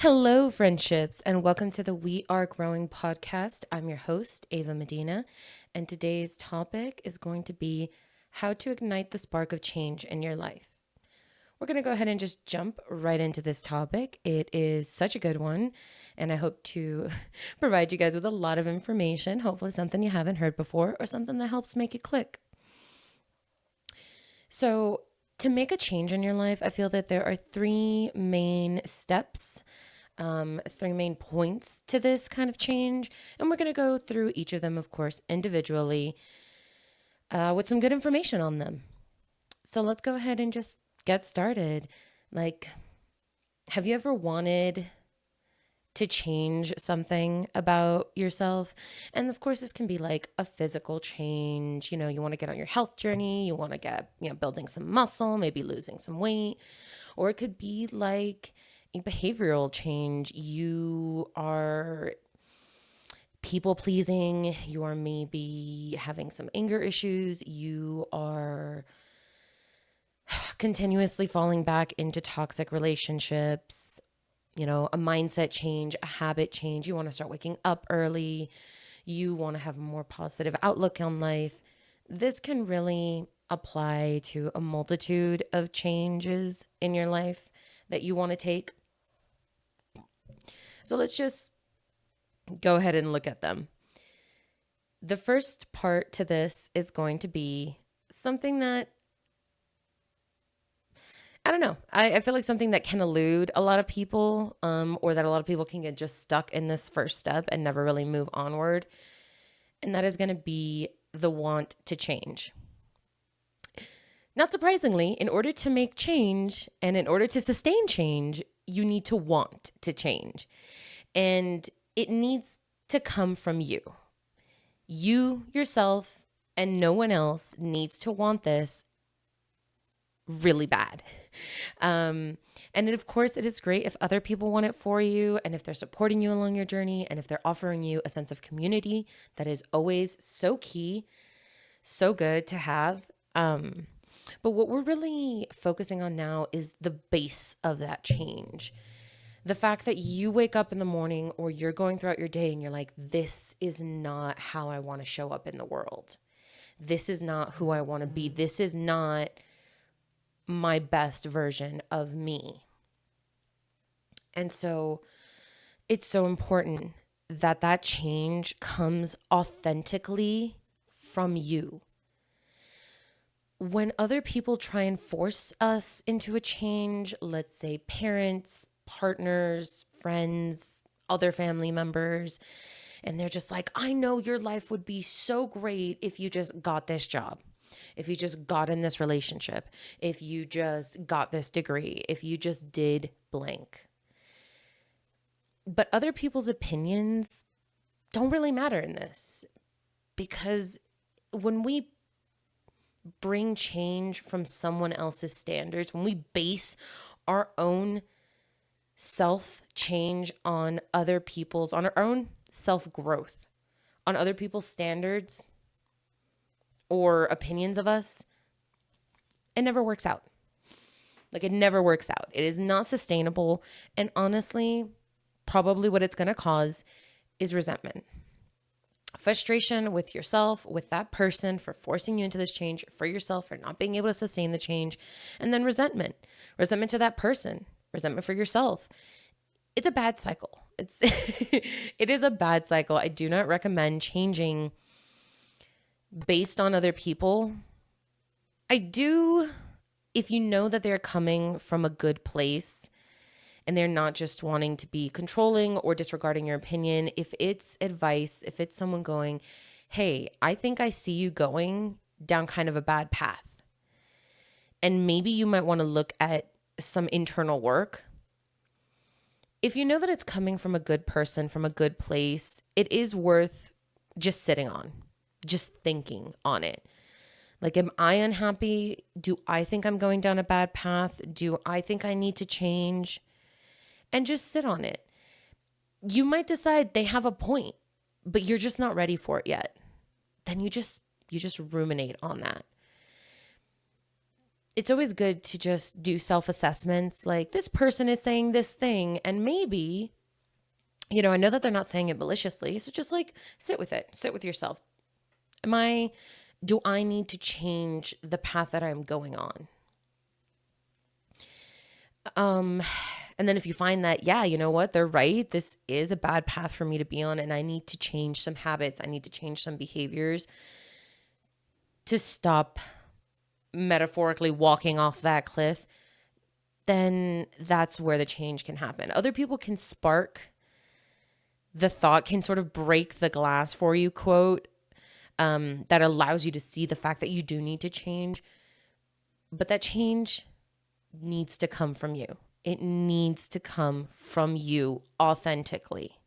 Hello, friendships, and welcome to the We Are Growing podcast. I'm your host, Ava Medina, and today's topic is going to be how to ignite the spark of change in your life. We're going to go ahead and just jump right into this topic. It is such a good one, and I hope to provide you guys with a lot of information, hopefully, something you haven't heard before or something that helps make it click. So, to make a change in your life, I feel that there are three main steps, three main points to this kind of change. And we're going to go through each of them, of course, individually with some good information on them. So, let's go ahead and just get started. Have you ever wanted to change something about yourself? And of course, this can be like a physical change. You want to get on your health journey, you want to get, building some muscle, maybe losing some weight, or it could be like a behavioral change. You are people pleasing, you are maybe having some anger issues, you are continuously falling back into toxic relationships, a mindset change, a habit change. You want to start waking up early. You want to have a more positive outlook on life. This can really apply to a multitude of changes in your life that you want to take. So let's just go ahead and look at them. The first part to this is going to be something that I don't know. I feel like something that can elude a lot of people, or that a lot of people can get just stuck in this first step and never really move onward. And that is going to be the want to change. Not surprisingly, in order to make change and in order to sustain change, you need to want to change. And it needs to come from you. You yourself and no one else needs to want this really bad. And of course, it is great if other people want it for you and if they're supporting you along your journey and if they're offering you a sense of community. That is always so key, so good to have. But what we're really focusing on now is the base of that change. The fact that you wake up in the morning or you're going throughout your day and you're like, this is not how I want to show up in the world. This is not who I want to be. This is not my best version of me. And so it's so important that that change comes authentically from you. When other people try and force us into a change, let's say parents, partners, friends, other family members, and they're just like, I know your life would be so great if you just got this job. If you just got in this relationship, if you just got this degree, if you just did blank. But other people's opinions don't really matter in this, because when we bring change from someone else's standards, when we base our own self change on other people's, on our own self growth, on other people's standards or opinions of us, it never works out. It never works out. It is not sustainable. And honestly, probably what it's going to cause is resentment. Frustration with yourself, with that person for forcing you into this change, for yourself for not being able to sustain the change, and then resentment. Resentment to that person, resentment for yourself. It's a bad cycle. It is a bad cycle. I do not recommend changing based on other people. I do, if you know that they're coming from a good place and they're not just wanting to be controlling or disregarding your opinion. If it's advice, if it's someone going, hey, I think I see you going down kind of a bad path, and maybe you might want to look at some internal work. If you know that it's coming from a good person, from a good place, it is worth just sitting on, just thinking on it. Am I unhappy? Do I think I'm going down a bad path? Do I think I need to change? And just sit on it. You might decide they have a point, but you're just not ready for it yet. Then you just ruminate on that. it's always good to just do self-assessments, like this person is saying this thing, and maybe, I know that they're not saying it maliciously, so just like sit with it, sit with yourself. Do I need to change the path that I'm going on? And then if you find that, yeah, you know what, they're right, this is a bad path for me to be on, and I need to change some habits, I need to change some behaviors to stop metaphorically walking off that cliff, then that's where the change can happen. Other people can spark the thought, can sort of break the glass for you, quote, that allows you to see the fact that you do need to change. But that change needs to come from you. It needs to come from you authentically,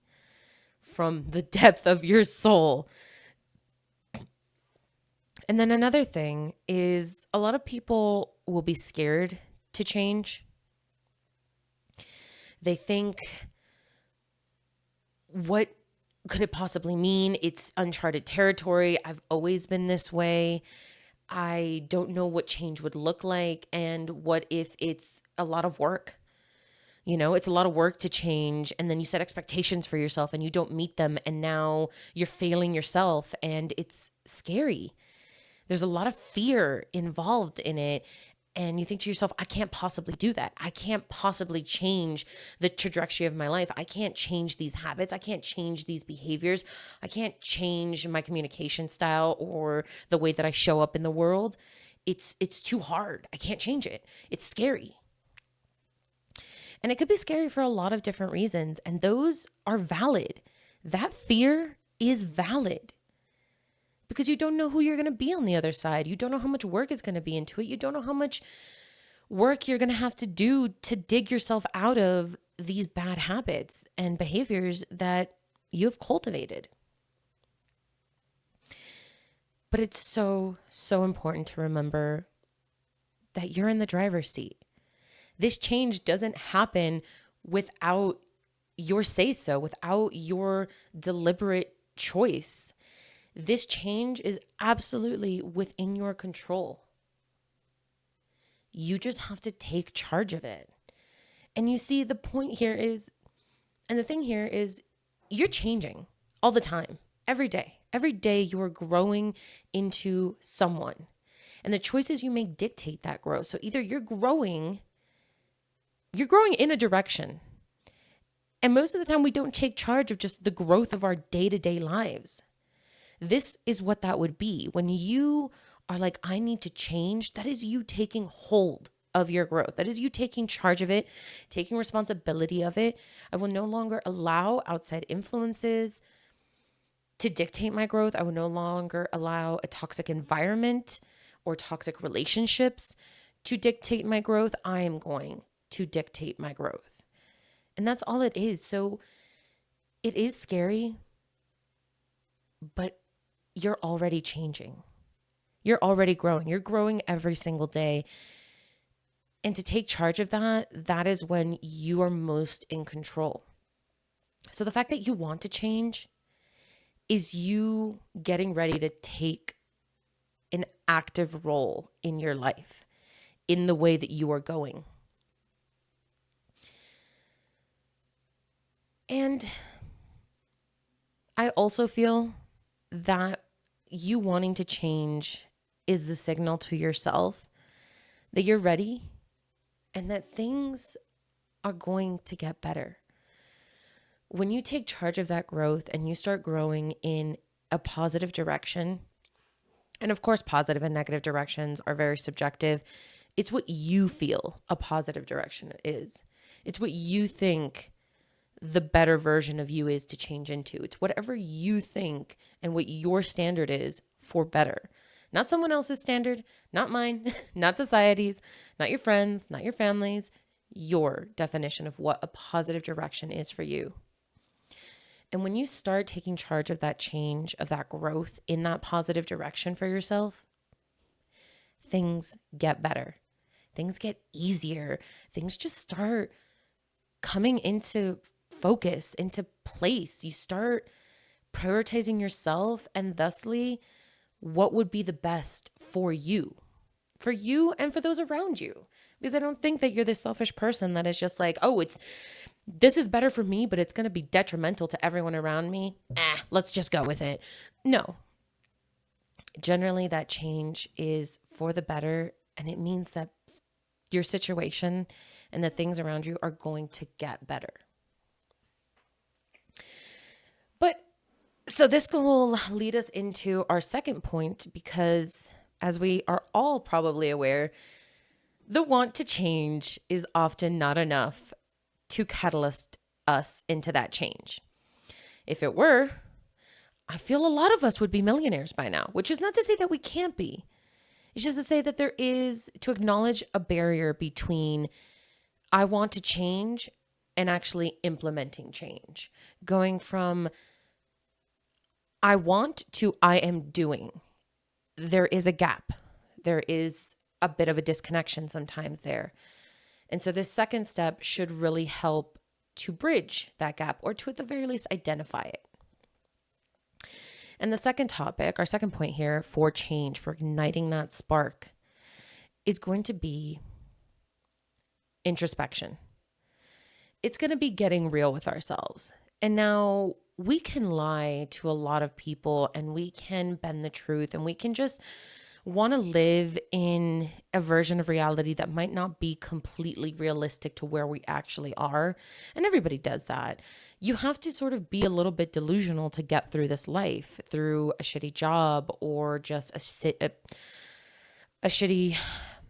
from the depth of your soul. And then another thing is a lot of people will be scared to change. They think, what could it possibly mean? It's uncharted territory. I've always been this way. I don't know what change would look like. And what if it's a lot of work? It's a lot of work to change. And then you set expectations for yourself and you don't meet them. And now you're failing yourself and it's scary. There's a lot of fear involved in it. And you think to yourself, I can't possibly do that. I can't possibly change the trajectory of my life. I can't change these habits. I can't change these behaviors. I can't change my communication style or the way that I show up in the world. It's too hard. I can't change it. It's scary. And it could be scary for a lot of different reasons. And those are valid. That fear is valid. Because you don't know who you're going to be on the other side. You don't know how much work is going to be into it. You don't know how much work you're going to have to do to dig yourself out of these bad habits and behaviors that you've cultivated. But it's so, so important to remember that you're in the driver's seat. This change doesn't happen without your say-so, without your deliberate choice. This change is absolutely within your control. You just have to take charge of it. And you see, the point here is, and the thing here is, you're changing all the time, every day. Every day you are growing into someone. And the choices you make dictate that growth. So either you're growing in a direction. And most of the time we don't take charge of just the growth of our day-to-day lives. This is what that would be. When you are like, I need to change, that is you taking hold of your growth. That is you taking charge of it, taking responsibility of it. I will no longer allow outside influences to dictate my growth. I will no longer allow a toxic environment or toxic relationships to dictate my growth. I am going to dictate my growth. And that's all it is. So it is scary, but you're already changing. You're already growing. You're growing every single day. And to take charge of that is when you are most in control. So the fact that you want to change is you getting ready to take an active role in your life, in the way that you are going. And I also feel that you wanting to change is the signal to yourself that you're ready and that things are going to get better. When you take charge of that growth and you start growing in a positive direction, and of course, positive and negative directions are very subjective. It's what you feel a positive direction is. It's what you think the better version of you is to change into. It's whatever you think and what your standard is for better. Not someone else's standard, not mine, not society's, not your friends, not your family's, your definition of what a positive direction is for you. And when you start taking charge of that change, of that growth in that positive direction for yourself, things get better. Things get easier. Things just start coming into focus, into place. You start prioritizing yourself and thusly what would be the best for you, for you and for those around you. Because I don't think that you're this selfish person that is just like, oh, this is better for me, but it's going to be detrimental to everyone around me. Let's just go with it. No. Generally, that change is for the better, and it means that your situation and the things around you are going to get better. But so this will lead us into our second point, because as we are all probably aware, the want to change is often not enough to catalyst us into that change. If it were, I feel a lot of us would be millionaires by now, which is not to say that we can't be. It's just to say that there is, to acknowledge a barrier between I want to change and actually implementing change. Going from I want to I am doing. There is a gap. There is a bit of a disconnection sometimes there. And so this second step should really help to bridge that gap, or to at the very least identify it. And the second topic, our second point here for change, for igniting that spark, is going to be introspection. It's going to be getting real with ourselves. And now we can lie to a lot of people, and we can bend the truth, and we can just want to live in a version of reality that might not be completely realistic to where we actually are. And everybody does that. You have to sort of be a little bit delusional to get through this life, through a shitty job or just a shitty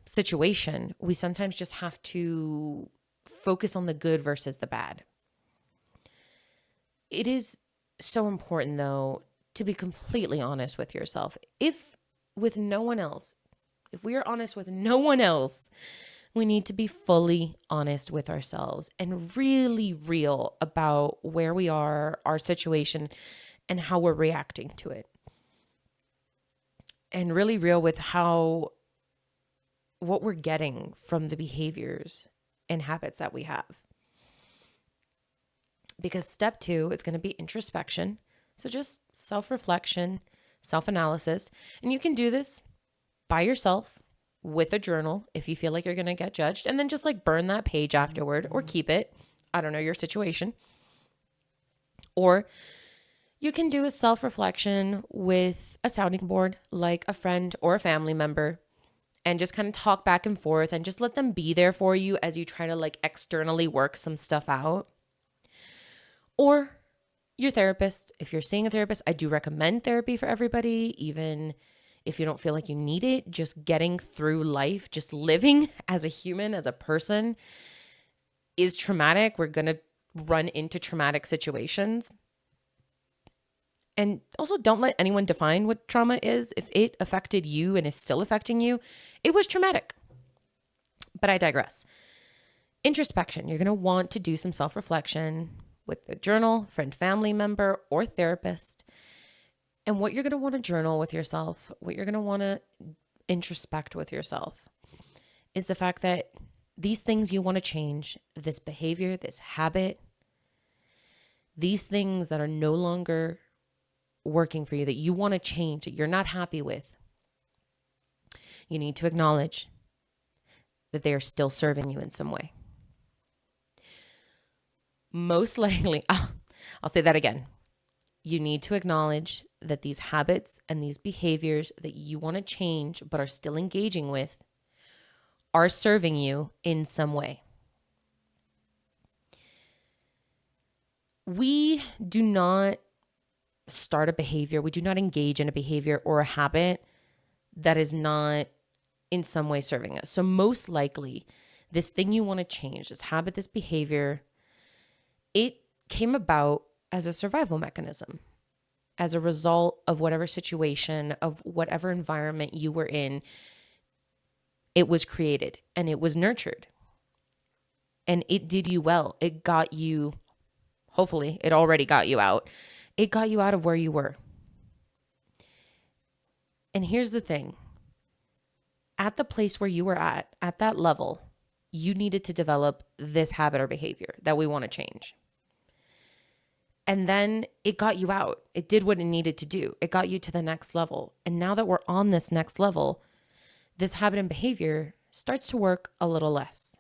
situation. We sometimes just have to focus on the good versus the bad. It is so important, though, to be completely honest with yourself. If we are honest with no one else, we need to be fully honest with ourselves and really real about where we are, our situation, and how we're reacting to it. And really real with what we're getting from the behaviors and habits that we have. Because step 2 is going to be introspection. So just self-reflection, self-analysis. And you can do this by yourself with a journal if you feel like you're going to get judged, and then just like burn that page afterward or keep it. I don't know your situation. Or you can do a self-reflection with a sounding board, like a friend or a family member, and just kind of talk back and forth and just let them be there for you as you try to like externally work some stuff out. Or your therapist. If you're seeing a therapist, I do recommend therapy for everybody, even if you don't feel like you need it. Just getting through life, just living as a human, as a person, is traumatic. We're going to run into traumatic situations. And also, don't let anyone define what trauma is. If it affected you and is still affecting you, it was traumatic. But I digress. Introspection. You're going to want to do some self-reflection with a journal, friend, family member, or therapist. And what you're going to want to journal with yourself, what you're going to want to introspect with yourself, is the fact that these things you want to change, this behavior, this habit, these things that are no longer working for you, that you want to change, that you're not happy with, you need to acknowledge that they are still serving you in some way. Most likely, I'll say that again. You need to acknowledge that these habits and these behaviors that you want to change but are still engaging with are serving you in some way. We do not start a behavior, we do not engage in a behavior or a habit that is not in some way serving us. So most likely, this thing you want to change, this habit, this behavior, it came about as a survival mechanism, as a result of whatever situation, of whatever environment you were in. It was created and it was nurtured and it did you well. It got you, hopefully it already got you out. It got you out of where you were. And here's the thing. At the place where you were at that level, you needed to develop this habit or behavior that we want to change. And then it got you out. It did what it needed to do. It got you to the next level. And now that we're on this next level, this habit and behavior starts to work a little less.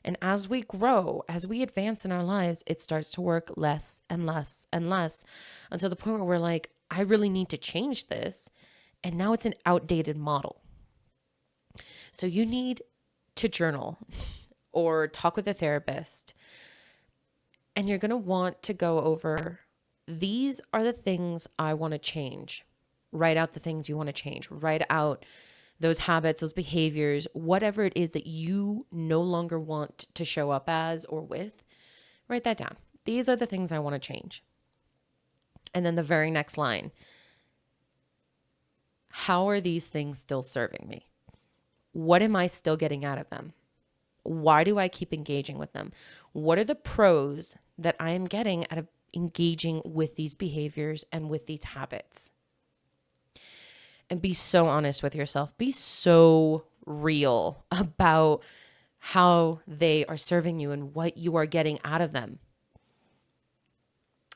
And as we grow, as we advance in our lives, it starts to work less and less and less until the point where we're like, I really need to change this. And now it's an outdated model. So you need to journal or talk with a therapist. And you're going to want to go over, these are the things I want to change. Write out the things you want to change. Write out those habits, those behaviors, whatever it is that you no longer want to show up as or with. Write that down. These are the things I want to change. And then the very next line, how are these things still serving me? What am I still getting out of them? Why do I keep engaging with them? What are the pros that I am getting out of engaging with these behaviors and with these habits? And be so honest with yourself. Be so real about how they are serving you and what you are getting out of them.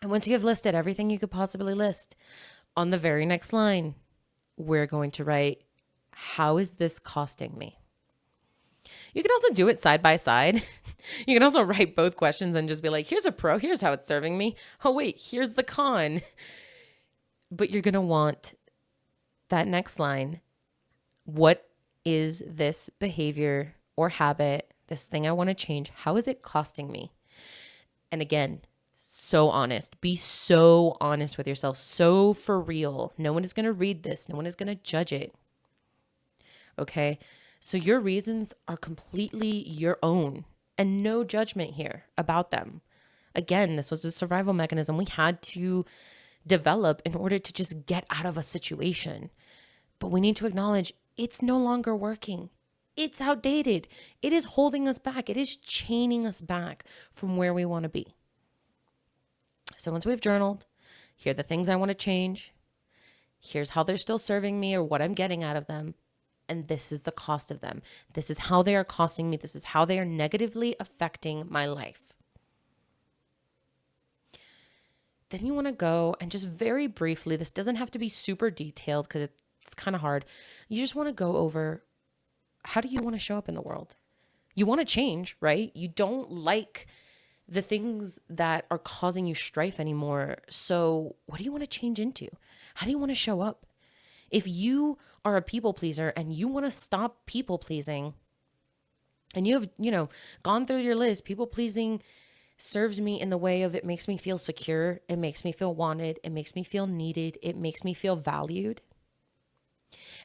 And once you have listed everything you could possibly list, on the very next line, we're going to write, how is this costing me? You can also do it side by side. You can also write both questions and just be like, here's a pro, here's how it's serving me. Oh, wait, here's the con. But you're going to want that next line. What is this behavior or habit, this thing I want to change? How is it costing me? And again, so honest. Be so honest with yourself. So for real. No one is going to read this. No one is going to judge it. Okay? So your reasons are completely your own and no judgment here about them. Again, this was a survival mechanism we had to develop in order to just get out of a situation. But we need to acknowledge it's no longer working. It's outdated. It is holding us back. It is chaining us back from where we want to be. So once we've journaled, here are the things I want to change. Here's how they're still serving me or what I'm getting out of them. And this is the cost of them. This is how they are costing me. This is how they are negatively affecting my life. Then you want to go and just very briefly, this doesn't have to be super detailed because it's kind of hard. You just want to go over, how do you want to show up in the world? You want to change, right? You don't like the things that are causing you strife anymore. So what do you want to change into? How do you want to show up? If you are a people pleaser and you want to stop people pleasing, and you have, gone through your list, people pleasing serves me in the way of, it makes me feel secure. It makes me feel wanted. It makes me feel needed. It makes me feel valued.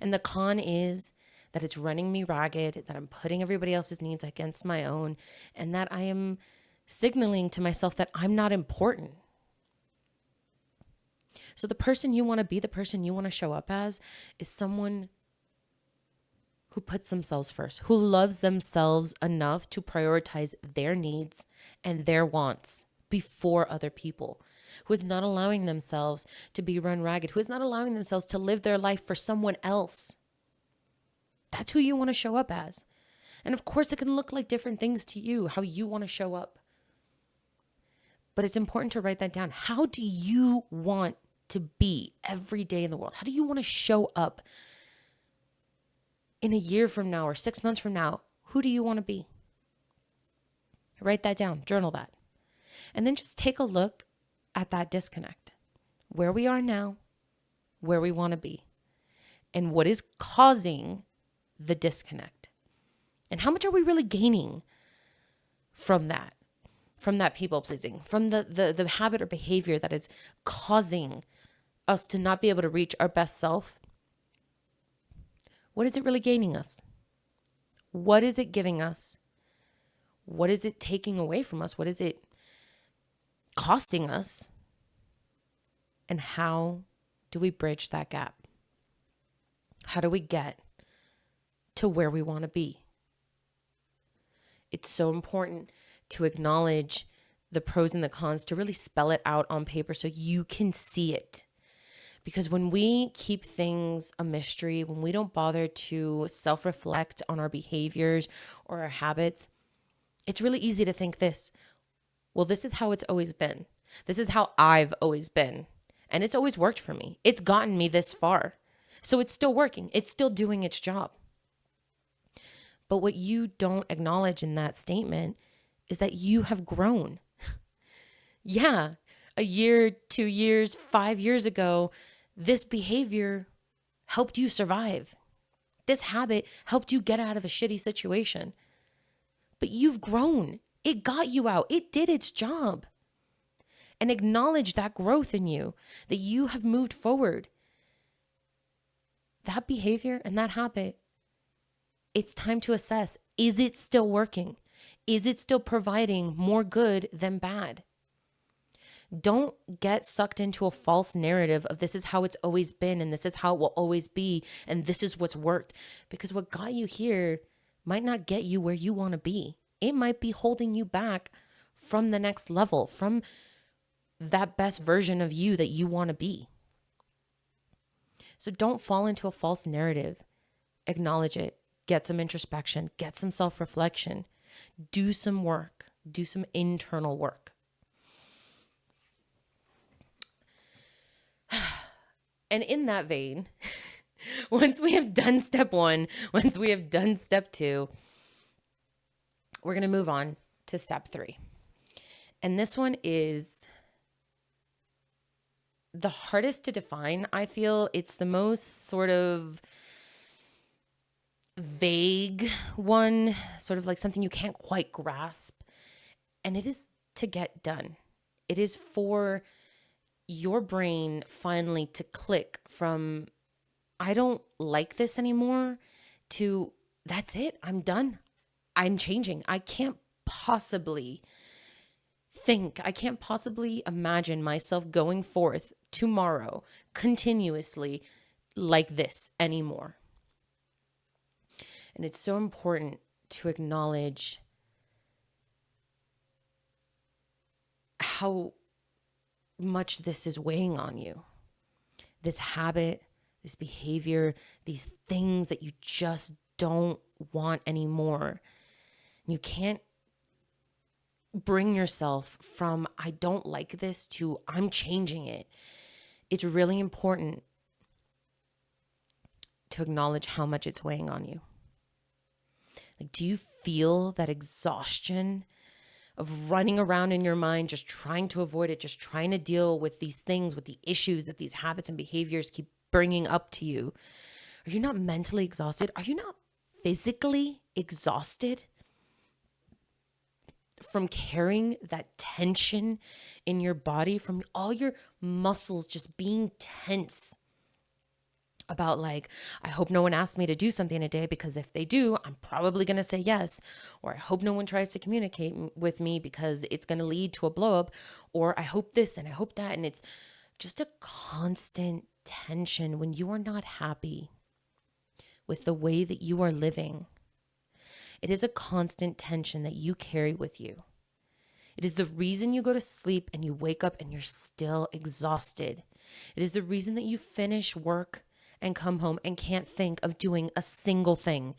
And the con is that it's running me ragged, that I'm putting everybody else's needs against my own, and that I am signaling to myself that I'm not important. So the person you want to be, the person you want to show up as, is someone who puts themselves first, who loves themselves enough to prioritize their needs and their wants before other people, who is not allowing themselves to be run ragged, who is not allowing themselves to live their life for someone else. That's who you want to show up as. And of course, it can look like different things to you, how you want to show up. But it's important to write that down. How do you want to be every day in the world? How do you want to show up in a year from now or 6 months from now? Who do you want to be? Write that down, journal that. And then just take a look at that disconnect. Where we are now, where we want to be, and what is causing the disconnect. And how much are we really gaining from that? From that people pleasing, from the habit or behavior that is causing us to not be able to reach our best self. What is it really gaining us? What is it giving us? What is it taking away from us? What is it costing us? And how do we bridge that gap? How do we get to where we want to be? It's so important to acknowledge the pros and the cons, to really spell it out on paper so you can see it. Because when we keep things a mystery, when we don't bother to self-reflect on our behaviors or our habits, it's really easy to think this, well, this is how it's always been. This is how I've always been. And it's always worked for me. It's gotten me this far. So it's still working. It's still doing its job. But what you don't acknowledge in that statement is that you have grown. Yeah, a year, 2 years, 5 years ago, this behavior helped you survive. This habit helped you get out of a shitty situation. But you've grown. It got you out. It did its job. And acknowledge that growth in you, that you have moved forward. That behavior and that habit, it's time to assess, is it still working? Is it still providing more good than bad? Don't get sucked into a false narrative of this is how it's always been and this is how it will always be and this is what's worked. Because what got you here might not get you where you want to be. It might be holding you back from the next level, from that best version of you that you want to be. So don't fall into a false narrative. Acknowledge it. Get some introspection. Get some self-reflection. Do some work. Do some internal work. And in that vein, once we have done step 1, once we have done step 2, we're going to move on to step 3. And this one is the hardest to define. I feel it's the most sort of vague one, sort of like something you can't quite grasp. And it is to get done. It is for your brain finally to click from, I don't like this anymore, to that's it. I'm done. I'm changing. I can't possibly imagine myself going forth tomorrow continuously like this anymore. And it's so important to acknowledge how much this is weighing on you. This habit, this behavior, these things that you just don't want anymore. You can't bring yourself from I don't like this to I'm changing it. It's really important to acknowledge how much it's weighing on you. Like, do you feel that exhaustion of running around in your mind, just trying to avoid it, just trying to deal with these things, with the issues that these habits and behaviors keep bringing up to you? Are you not mentally exhausted? Are you not physically exhausted from carrying that tension in your body, from all your muscles just being tense about like, I hope no one asks me to do something today because if they do, I'm probably going to say yes. Or I hope no one tries to communicate with me because it's going to lead to a blow up. Or I hope this and I hope that. And it's just a constant tension when you are not happy with the way that you are living. It is a constant tension that you carry with you. It is the reason you go to sleep and you wake up and you're still exhausted. It is the reason that you finish work and come home and can't think of doing a single thing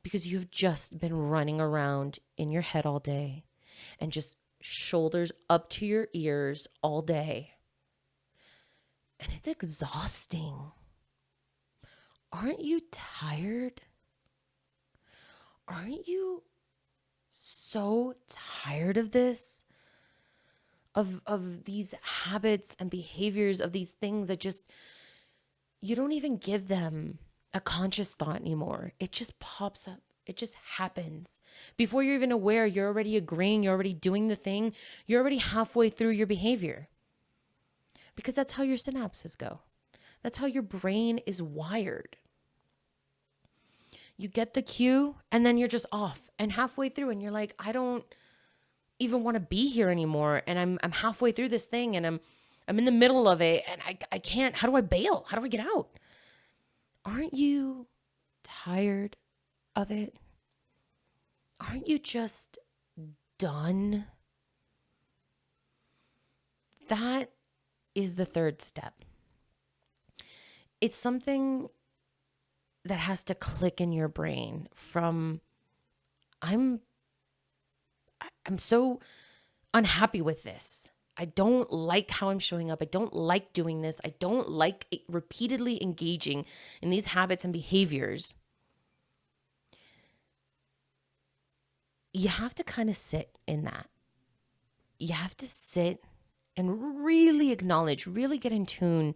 because you've just been running around in your head all day and just shoulders up to your ears all day. And it's exhausting. Aren't you tired? Aren't you so tired of this? Of these habits and behaviors, of these things that just, you don't even give them a conscious thought anymore. It just pops up. It just happens. Before you're even aware, you're already agreeing, you're already doing the thing, you're already halfway through your behavior. Because that's how your synapses go. That's how your brain is wired. You get the cue and then you're just off and halfway through and you're like, I don't even want to be here anymore. And I'm halfway through this thing and I'm in the middle of it and I can't, how do I bail? How do I get out? Aren't you tired of it? Aren't you just done? That is the third step. It's something that has to click in your brain from, I'm so unhappy with this. I don't like how I'm showing up. I don't like doing this. I don't like repeatedly engaging in these habits and behaviors. you have to kind of sit in that. You have to sit and really acknowledge, really get in tune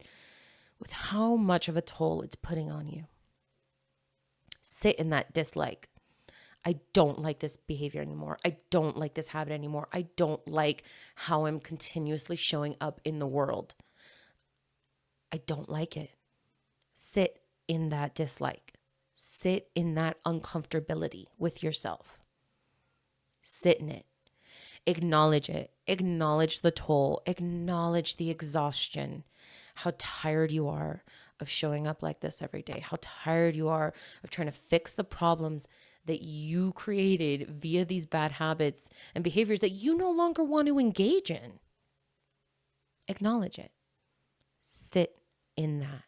with how much of a toll it's putting on you. Sit in that dislike. I don't like this behavior anymore. I don't like this habit anymore. I don't like how I'm continuously showing up in the world. I don't like it. Sit in that dislike. Sit in that uncomfortability with yourself. Sit in it. Acknowledge it. Acknowledge the toll. Acknowledge the exhaustion. How tired you are of showing up like this every day. How tired you are of trying to fix the problems that you created via these bad habits and behaviors that you no longer want to engage in. Acknowledge it. Sit in that.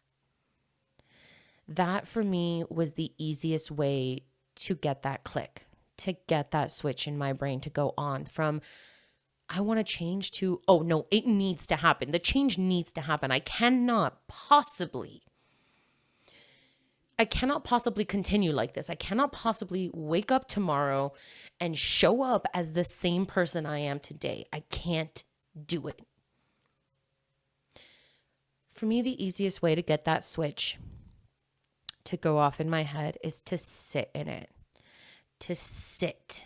That for me was the easiest way to get that click, to get that switch in my brain to go on from I want to change to, oh no, it needs to happen. The change needs to happen. I cannot possibly continue like this. I cannot possibly wake up tomorrow and show up as the same person I am today. I can't do it. For me, the easiest way to get that switch to go off in my head is to sit in it, to sit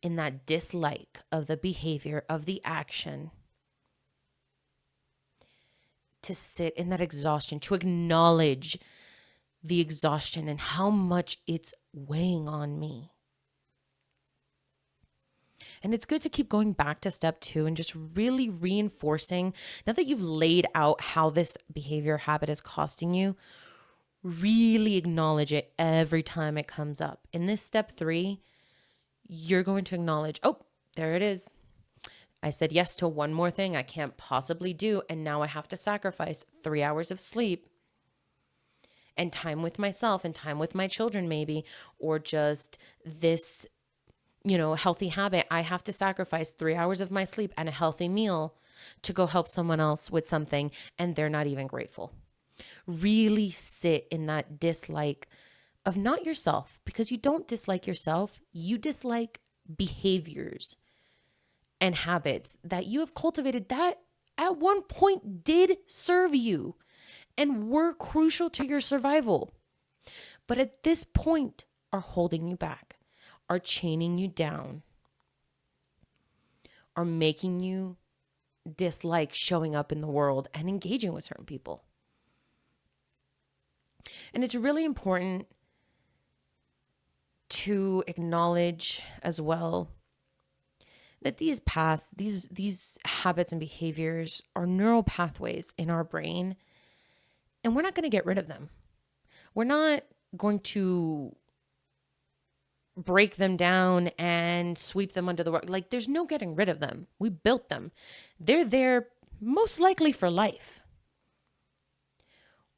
in that dislike of the behavior, of the action, to sit in that exhaustion, to acknowledge the exhaustion and how much it's weighing on me. And it's good to keep going back to step 2 and just really reinforcing, now that you've laid out how this behavior habit is costing you, really acknowledge it every time it comes up. In this step 3, you're going to acknowledge, oh, there it is. I said yes to one more thing I can't possibly do, and now I have to sacrifice 3 hours of sleep and time with myself and time with my children maybe, or just this, healthy habit. I have to sacrifice 3 hours of my sleep and a healthy meal to go help someone else with something, and they're not even grateful. Really sit in that dislike of not yourself, because you don't dislike yourself. You dislike behaviors and habits that you have cultivated that at one point did serve you and were crucial to your survival, but at this point are holding you back, are chaining you down, are making you dislike showing up in the world and engaging with certain people. And it's really important to acknowledge as well that these paths, these habits and behaviors are neural pathways in our brain, and we're not going to get rid of them. We're not going to break them down and sweep them under the rug. Like, there's no getting rid of them. We built them. They're there most likely for life.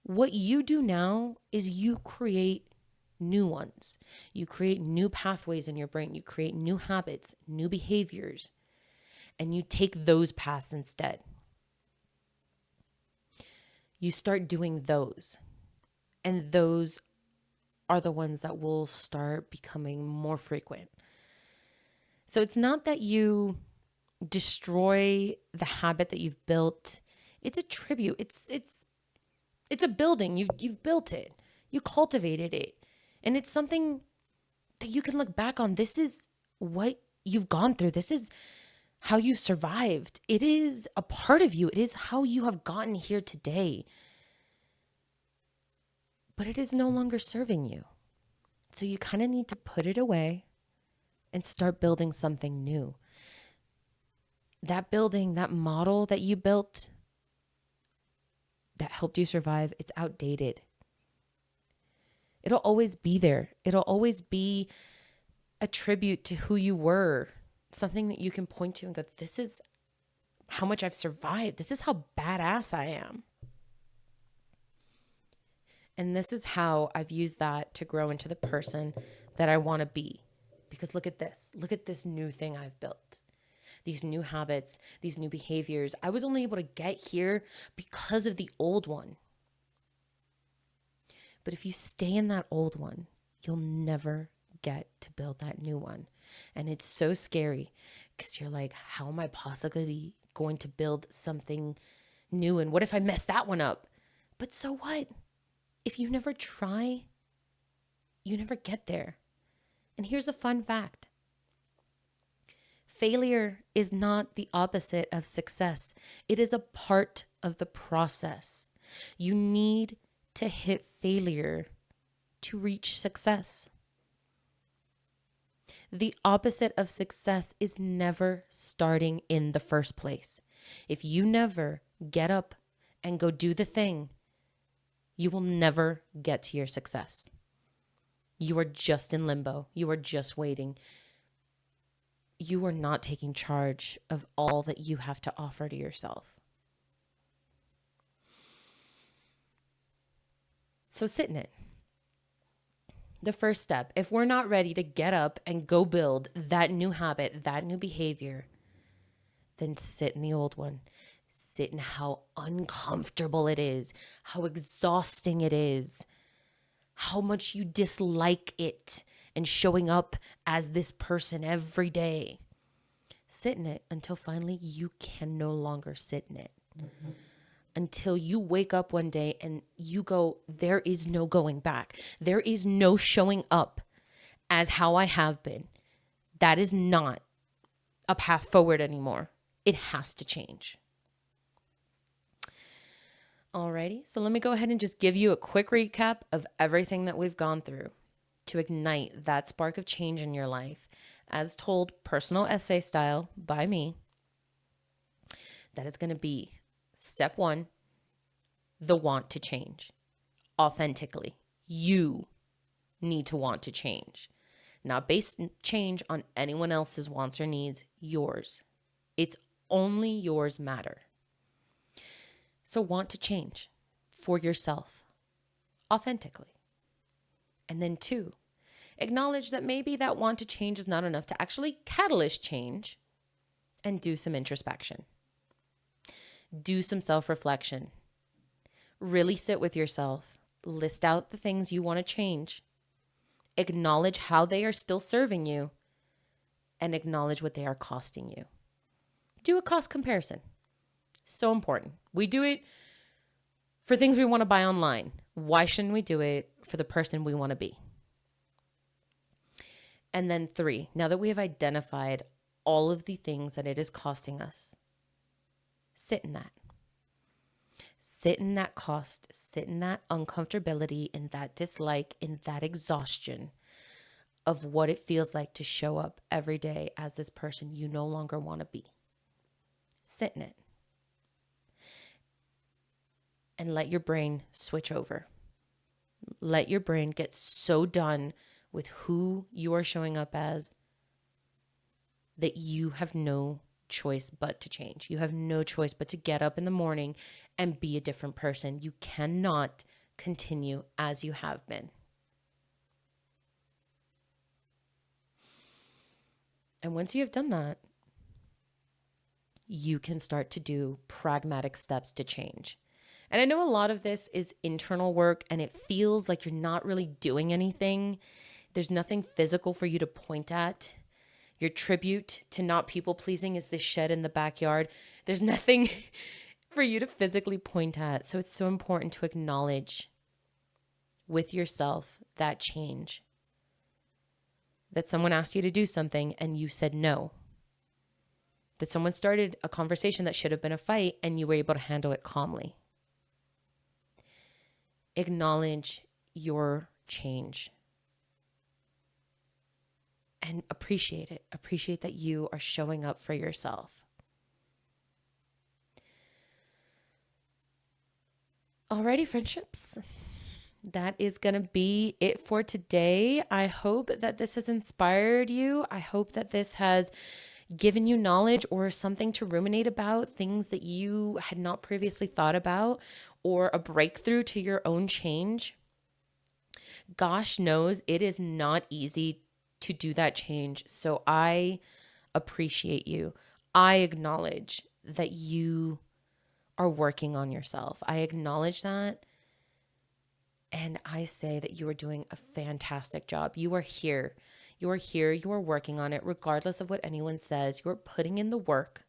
What you do now is you create new ones. You create new pathways in your brain. You create new habits, new behaviors, and you take those paths instead. You start doing those, and those are the ones that will start becoming more frequent. So it's not that you destroy the habit that you've built. It's a tribute. It's a building. You've built it. You cultivated it. And it's something that you can look back on. This is what you've gone through. This is how you survived. It is a part of you. It is how you have gotten here today. But it is no longer serving you. So you kind of need to put it away and start building something new. That building, that model that you built that helped you survive, it's outdated. It'll always be there. It'll always be a tribute to who you were. Something that you can point to and go, this is how much I've survived. This is how badass I am. And this is how I've used that to grow into the person that I want to be. Because look at this. Look at this new thing I've built. These new habits, these new behaviors. I was only able to get here because of the old one. But if you stay in that old one, you'll never get to build that new one. And it's so scary because you're like, how am I possibly going to build something new? And what if I mess that one up? But so what? If you never try, you never get there. And here's a fun fact. Failure is not the opposite of success. It is a part of the process. You need to hit failure to reach success. The opposite of success is never starting in the first place. If you never get up and go do the thing, you will never get to your success. You are just in limbo. You are just waiting. You are not taking charge of all that you have to offer to yourself. So sit in it. The first step, if we're not ready to get up and go build that new habit, that new behavior, then sit in the old one. Sit in how uncomfortable it is, how exhausting it is, how much you dislike it and showing up as this person every day. Sit in it until finally you can no longer sit in it. Until you wake up one day and you go, there is no going back. There is no showing up as how I have been. That is not a path forward anymore. It has to change. Alrighty, so let me go ahead and just give you a quick recap of everything that we've gone through to ignite that spark of change in your life, as told personal essay style by me. That is going to be step 1, the want to change authentically. You need to want to change, not based change on anyone else's wants or needs, yours. It's only yours matter. So want to change for yourself authentically. And then 2, acknowledge that maybe that want to change is not enough to actually catalyst change, and do some introspection. Do some self-reflection. Really sit with yourself. List out the things you want to change. Acknowledge how they are still serving you, and acknowledge what they are costing you. Do a cost comparison. So important. We do it for things we want to buy online. Why shouldn't we do it for the person we want to be? And then 3, now that we have identified all of the things that it is costing us, sit in that. Sit in that cost, sit in that uncomfortability, in that dislike, in that exhaustion of what it feels like to show up every day as this person you no longer want to be. Sit in it. And let your brain switch over. Let your brain get so done with who you are showing up as that you have no choice but to change. You have no choice but to get up in the morning and be a different person. You cannot continue as you have been. And once you have done that, you can start to do pragmatic steps to change. And I know a lot of this is internal work and it feels like you're not really doing anything. There's nothing physical for you to point at. Your tribute to not people pleasing is this shed in the backyard. There's nothing for you to physically point at. So it's so important to acknowledge with yourself that change. That someone asked you to do something and you said no. That someone started a conversation that should have been a fight and you were able to handle it calmly. Acknowledge your change. And appreciate it. Appreciate that you are showing up for yourself. Alrighty, friendships. That is going to be it for today. I hope that this has inspired you. I hope that this has given you knowledge or something to ruminate about, things that you had not previously thought about, or a breakthrough to your own change. Gosh knows it is not easy to do that change. So I appreciate you. I acknowledge that you are working on yourself. I acknowledge that. And I say that you are doing a fantastic job. You are here. You're here, you're working on it, regardless of what anyone says. You're putting in the work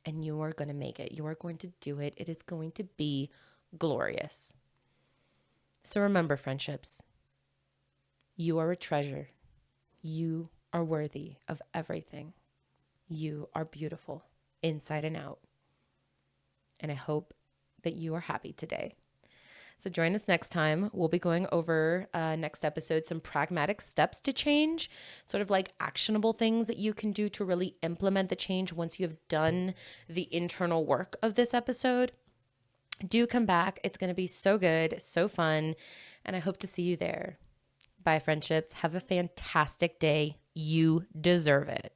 and you are going to make it. You are going to do it. It is going to be glorious. So remember, friendships, you are a treasure. You are worthy of everything. You are beautiful inside and out. And I hope that you are happy today. So join us next time. We'll be going over next episode some pragmatic steps to change, sort of like actionable things that you can do to really implement the change once you have done the internal work of this episode. Do come back. It's going to be so good, so fun, and I hope to see you there. Bye, friendships. Have a fantastic day. You deserve it.